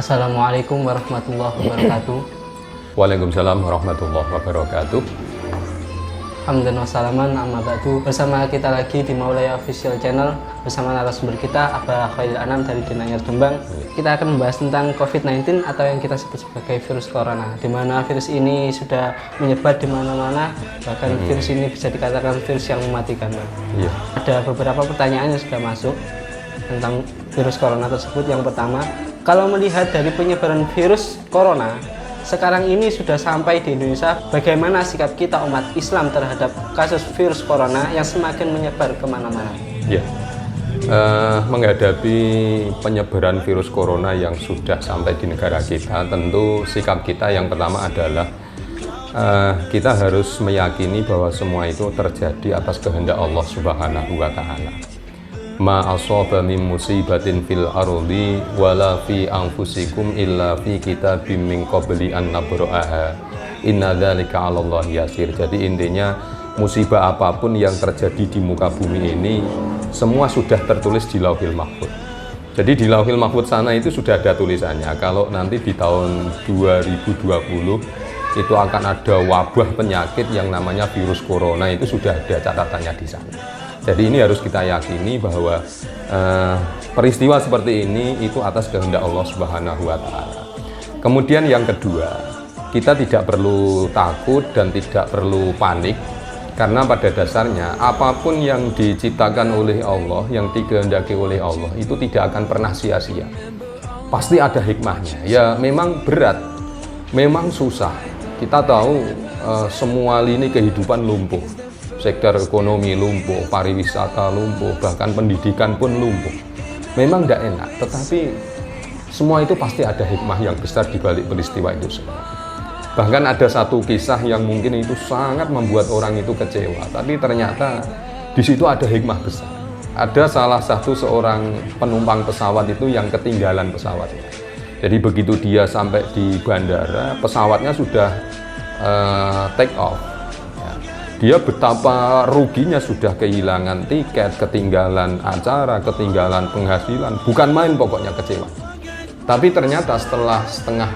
Assalamualaikum warahmatullahi wabarakatuh. Waalaikumsalam warahmatullahi wabarakatuh. Hamdan wa salaman amma ba'du. Bersama kita lagi di Maulaya Official Channel bersama narasumber kita Abah Khairil Anam dari Denanyar Jombang. Kita akan membahas tentang COVID-19 atau yang kita sebut sebagai virus corona, di mana virus ini sudah menyebar di mana-mana, bahkan virus ini bisa dikatakan virus yang mematikan. Iya. Ada beberapa pertanyaan yang sudah masuk tentang virus corona tersebut. Yang pertama, kalau melihat dari penyebaran virus corona sekarang ini sudah sampai di Indonesia, bagaimana sikap kita umat Islam terhadap kasus virus corona yang semakin menyebar kemana-mana? Ya, menghadapi penyebaran virus corona yang sudah sampai di negara kita, tentu sikap kita yang pertama adalah kita harus meyakini bahwa semua itu terjadi atas kehendak Allah Subhanahu wa Ta'ala. Ma asaba min musibatin fil ardi wala fi anfusikum illa fi kitabim min qabli an nabra'aha inna dzalika 'alallahi yasir. Jadi intinya musibah apapun yang terjadi di muka bumi ini semua sudah tertulis di Lauhil Mahfuz. Jadi di Lauhil Mahfuz sana itu sudah ada tulisannya kalau nanti di tahun 2020 itu akan ada wabah penyakit yang namanya virus corona, itu sudah ada catatannya di sana. Jadi ini harus kita yakini bahwa peristiwa seperti ini itu atas kehendak Allah Subhanahu wa Ta'ala. Kemudian yang kedua, kita tidak perlu takut dan tidak perlu panik, karena pada dasarnya apapun yang diciptakan oleh Allah, yang dikehendaki oleh Allah, itu tidak akan pernah sia-sia. Pasti ada hikmahnya. Ya memang berat, memang susah. Kita tahu semua lini kehidupan lumpuh. Sektor ekonomi lumpuh, pariwisata lumpuh, bahkan pendidikan pun lumpuh. Memang tidak enak, tetapi semua itu pasti ada hikmah yang besar di balik peristiwa itu semua. Bahkan ada satu kisah yang mungkin itu sangat membuat orang itu kecewa, tapi ternyata di situ ada hikmah besar. Ada salah satu seorang penumpang pesawat itu yang ketinggalan pesawatnya. Jadi begitu dia sampai di bandara, pesawatnya sudah take off. Dia betapa ruginya, sudah kehilangan tiket, ketinggalan acara, ketinggalan penghasilan, bukan main, pokoknya kecewa. Tapi ternyata setelah setengah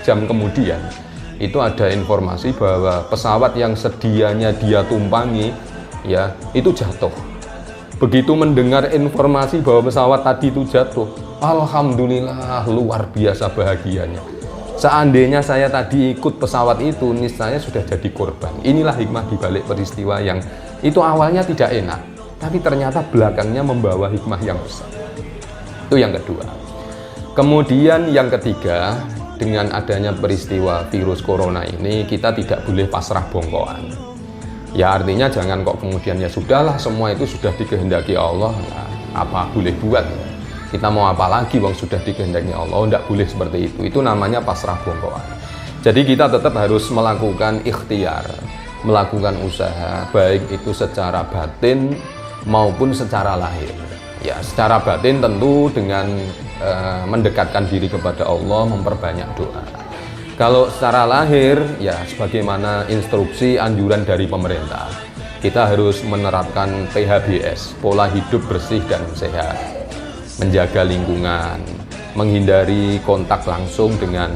jam kemudian itu ada informasi bahwa pesawat yang sedianya dia tumpangi ya itu jatuh. Begitu mendengar informasi bahwa pesawat tadi itu jatuh, alhamdulillah, luar biasa bahagianya. Seandainya saya tadi ikut pesawat itu, niscaya sudah jadi korban. Inilah hikmah di balik peristiwa yang itu awalnya tidak enak, tapi ternyata belakangnya membawa hikmah yang besar. Itu yang kedua. Kemudian yang ketiga, dengan adanya peristiwa virus corona ini, kita tidak boleh pasrah bongkoan. Ya artinya jangan kok kemudian ya sudahlah, semua itu sudah dikehendaki Allah, nah, apa boleh buat ya. Kita mau apa lagi, wong sudah dikehendaki Allah. Oh, tidak boleh seperti itu namanya pasrah bongkoan. Jadi kita tetap harus melakukan ikhtiar, melakukan usaha, baik itu secara batin maupun secara lahir. Ya, secara batin tentu dengan mendekatkan diri kepada Allah, memperbanyak doa. Kalau secara lahir, ya sebagaimana instruksi anjuran dari pemerintah, kita harus menerapkan PHBS, pola hidup bersih dan sehat, menjaga lingkungan, menghindari kontak langsung dengan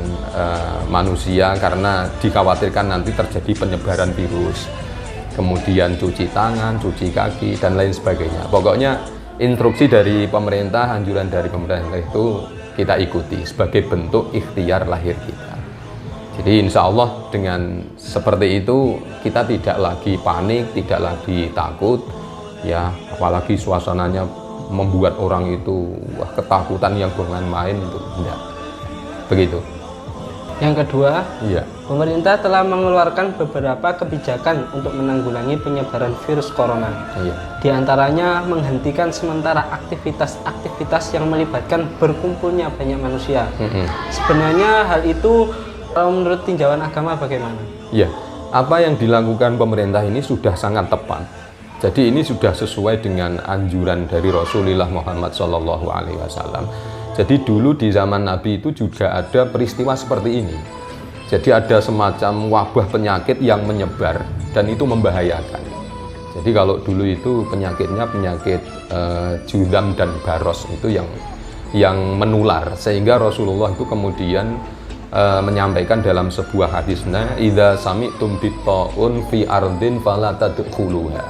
manusia karena dikhawatirkan nanti terjadi penyebaran virus. Kemudian cuci tangan, cuci kaki, dan lain sebagainya. Pokoknya instruksi dari pemerintah, anjuran dari pemerintah itu kita ikuti sebagai bentuk ikhtiar lahir kita. Jadi insya Allah dengan seperti itu kita tidak lagi panik, tidak lagi takut, ya apalagi suasananya membuat orang itu ketakutan yang bukan main, itu enggak. Begitu. Yang kedua, iya, pemerintah telah mengeluarkan beberapa kebijakan untuk menanggulangi penyebaran virus corona. iya. Di antaranya menghentikan sementara aktivitas-aktivitas yang melibatkan berkumpulnya banyak manusia. Sebenarnya hal itu menurut tinjauan agama bagaimana? Iya, apa yang dilakukan pemerintah ini sudah sangat tepat. Jadi ini sudah sesuai dengan anjuran dari Rasulullah Muhammad SAW. Jadi dulu di zaman Nabi itu juga ada peristiwa seperti ini. Jadi ada semacam wabah penyakit yang menyebar dan itu membahayakan. Jadi kalau dulu itu penyakitnya penyakit judam dan baros, itu yang yang menular, sehingga Rasulullah itu kemudian menyampaikan dalam sebuah hadisnya, idza sami'tum bitta'un fi ardin fala tadkhuluha.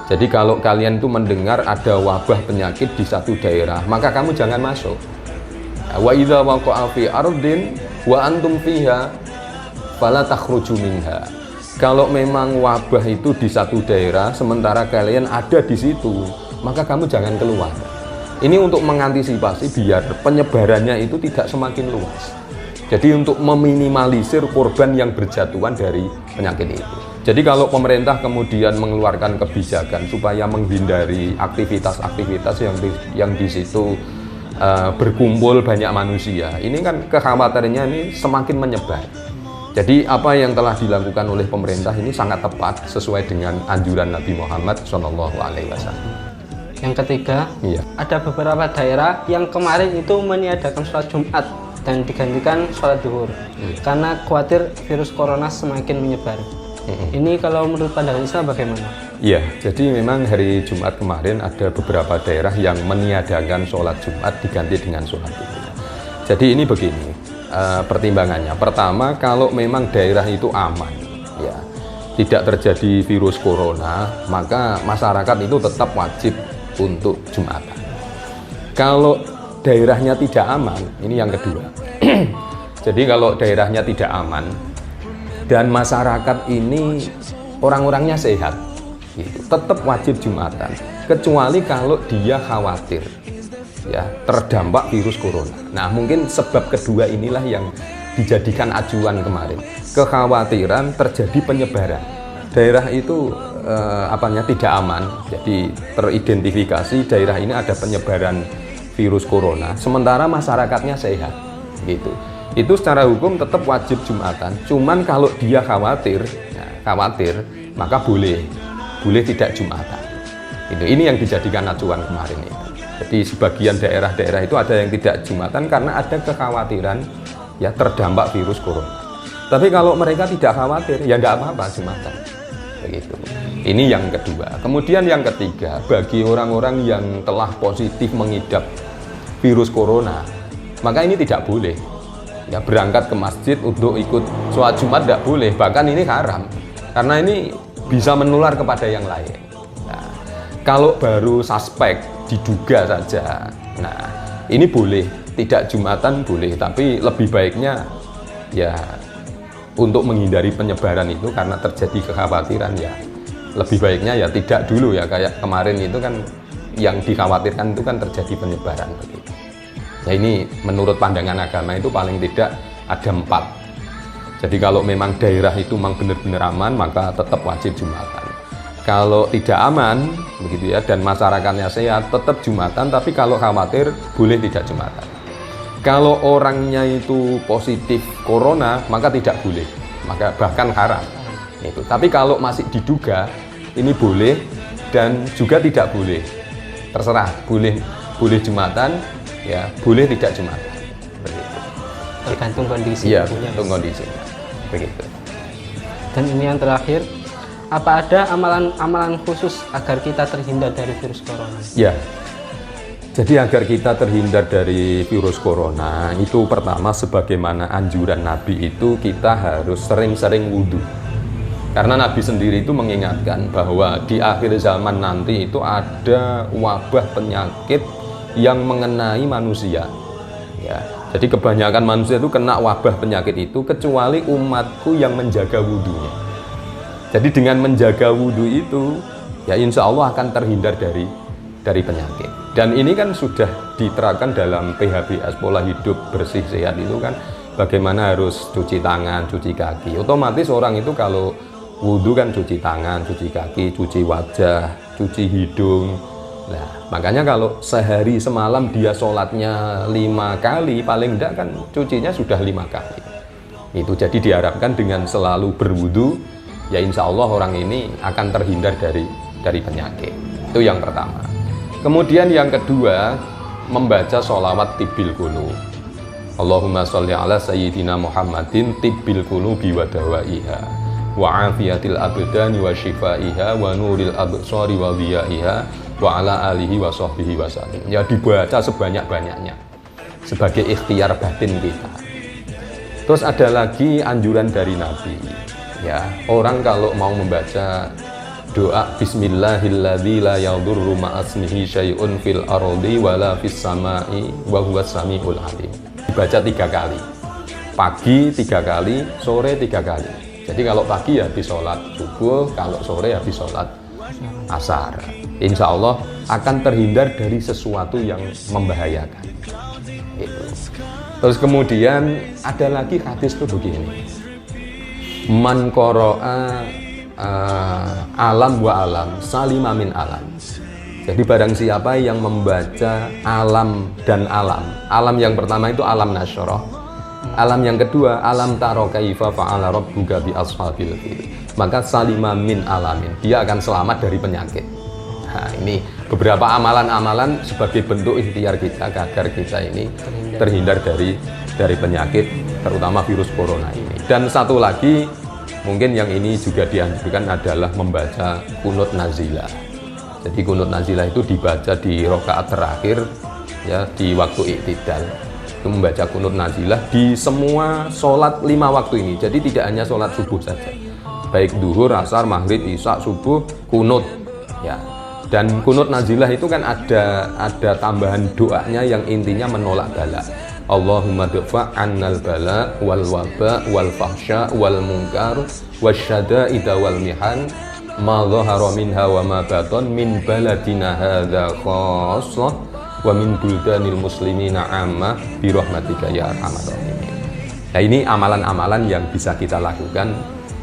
Jadi kalau kalian itu mendengar ada wabah penyakit di satu daerah, maka kamu jangan masuk. Wa idza waqa'a fi ardin wa antum fiha fala takhruju minha. Kalau memang wabah itu di satu daerah sementara kalian ada di situ, maka kamu jangan keluar. Ini untuk mengantisipasi biar penyebarannya itu tidak semakin luas. Jadi untuk meminimalisir korban yang berjatuhan dari penyakit itu. Jadi kalau pemerintah kemudian mengeluarkan kebijakan supaya menghindari aktivitas-aktivitas yang di situ berkumpul banyak manusia, ini kan kekhawatirannya ini semakin menyebar. Jadi apa yang telah dilakukan oleh pemerintah ini sangat tepat sesuai dengan anjuran Nabi Muhammad SAW. Yang ketiga, ada beberapa daerah yang kemarin itu meniadakan sholat Jumat dan digantikan sholat duhur karena khawatir virus corona semakin menyebar. Ini kalau menurut pandangan Islam bagaimana? Iya, jadi memang hari Jumat kemarin ada beberapa daerah yang meniadakan sholat Jumat diganti dengan sholat duhur. Jadi ini begini pertimbangannya. Pertama, kalau memang daerah itu aman, ya tidak terjadi virus corona, maka masyarakat itu tetap wajib untuk Jumatan. Kalau daerahnya tidak aman, ini yang kedua. Jadi kalau daerahnya tidak aman dan masyarakat ini orang-orangnya sehat, gitu, tetap wajib Jumatan, kecuali kalau dia khawatir ya terdampak virus corona. Nah, mungkin sebab kedua inilah yang dijadikan acuan kemarin, kekhawatiran terjadi penyebaran. Daerah itu tidak aman, jadi teridentifikasi daerah ini ada penyebaran virus corona, sementara masyarakatnya sehat, gitu. Itu secara hukum tetap wajib Jumatan. Cuman kalau dia khawatir, maka boleh tidak Jumatan. Ini yang dijadikan acuan kemarin itu. Jadi sebagian daerah-daerah itu ada yang tidak Jumatan karena ada kekhawatiran ya terdampak virus corona. Tapi kalau mereka tidak khawatir, ya tidak apa-apa Jumatan. Begitu. Ini yang kedua. Kemudian yang ketiga, bagi orang-orang yang telah positif mengidap virus corona, maka ini tidak boleh. Ya berangkat ke masjid untuk ikut sholat Jumat tidak boleh, bahkan ini haram karena ini bisa menular kepada yang lain. Nah, kalau baru suspek diduga saja, nah ini boleh, tidak Jumatan boleh, tapi lebih baiknya ya untuk menghindari penyebaran itu karena terjadi kekhawatiran ya lebih baiknya ya tidak dulu ya, kayak kemarin itu kan yang dikhawatirkan itu kan terjadi penyebaran begitu. Ya ini menurut pandangan agama itu paling tidak ada 4. Jadi kalau memang daerah itu memang benar-benar aman, maka tetap wajib Jumatan. Kalau tidak aman, begitu ya, dan masyarakatnya sehat, tetap Jumatan, tapi kalau khawatir, boleh tidak Jumatan. Kalau orangnya itu positif corona, maka tidak boleh, maka bahkan haram. Itu. Tapi kalau masih diduga, ini boleh dan juga tidak boleh. Terserah, boleh Jumatan, ya boleh tidak Jumatan. Begitu. Tergantung kondisi. Iya, tergantung kondisinya. Begitu. Dan ini yang terakhir, apa ada amalan-amalan khusus agar kita terhindar dari virus corona? Ya. Jadi agar kita terhindar dari virus corona, itu pertama sebagaimana anjuran Nabi itu kita harus sering-sering wudhu. Karena Nabi sendiri itu mengingatkan bahwa di akhir zaman nanti itu ada wabah penyakit yang mengenai manusia. Ya. Jadi kebanyakan manusia itu kena wabah penyakit itu kecuali umatku yang menjaga wudhunya. Jadi dengan menjaga wudhu itu, ya insya Allah akan terhindar dari penyakit. Dan ini kan sudah diterapkan dalam PHBS, pola hidup bersih sehat itu kan bagaimana harus cuci tangan, cuci kaki. Otomatis orang itu kalau wudhu kan cuci tangan, cuci kaki, cuci wajah, cuci hidung. Nah, makanya kalau sehari semalam dia sholatnya 5 kali, paling enggak kan cucinya sudah 5 kali. Itu jadi diharapkan dengan selalu berwudhu, ya insya Allah orang ini akan terhindar dari penyakit. Itu yang pertama. Kemudian yang kedua, membaca sholawat tibbil qulub. Allahumma sholli ala sayyidina Muhammadin tibbil qulubi wa dawaiha wa afiyatil abdani wa shifaiha wa nuril absari wa dhiyaiha wa ala alihi wa sahbihi wa sallim. Ya dibaca sebanyak-banyaknya. sebagai ikhtiar batin kita. Terus ada lagi anjuran dari Nabi, ya, orang kalau mau membaca doa Bismillahilladzi la yadurru ma'asmihi syai'un fil ardi wala fis samai wa huwas samiul alim, dibaca 3 kali, pagi 3 kali, sore 3 kali. Jadi kalau pagi ya habis sholat subuh, kalau sore habis sholat asar. Insya Allah akan terhindar dari sesuatu yang membahayakan. Itu. Terus kemudian ada lagi hadis tuh begini, man qara'a alam wa alam salima min alam. Jadi barang siapa yang membaca alam dan alam, alam yang pertama itu alam nasyarah, alam yang kedua alam taro kaifa fa'ala rabbuka bi ashabil fil, maka salima min alamin, dia akan selamat dari penyakit. Nah, ini beberapa amalan-amalan sebagai bentuk ikhtiar kita agar kita ini terhindar dari penyakit, terutama virus corona ini. Dan satu lagi, mungkin yang ini juga dianjurkan adalah membaca kunut nazilah. Jadi kunut nazilah itu dibaca di rakaat terakhir, ya, di waktu iktidal. Itu membaca kunut nazilah di semua sholat 5 waktu ini. Jadi tidak hanya sholat subuh saja, baik duhur, asar, maghrib, isya, subuh, kunut, ya. Dan kunut nazilah itu kan ada tambahan doanya yang intinya menolak bala. Allahumma dfa' annal bala wal waba wal fahsya wal munkar wasyada'ida wal mihan ma dhahara minha wa ma batan min baladina hadza khassah wa min buldanil muslimina amma bi rahmatika ya arhamar rahimin. Nah, ini amalan-amalan yang bisa kita lakukan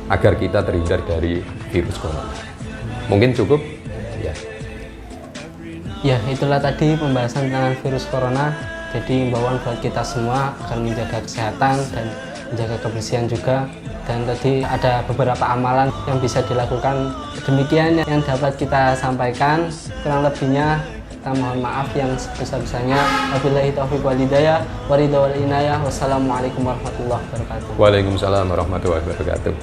agar kita terhindar dari virus corona. Mungkin cukup ya. Ya, itulah tadi pembahasan tentang virus corona. Jadi imbauan buat kita semua agar menjaga kesehatan dan menjaga kebersihan juga. Dan tadi ada beberapa amalan yang bisa dilakukan. Demikian yang dapat kita sampaikan. Kurang lebihnya kita mohon maaf yang sebesar-besarnya. Wabillahi taufiq wal hidayah, waridha wal inayah. Wassalamualaikum warahmatullahi wabarakatuh. Waalaikumsalam warahmatullahi wabarakatuh.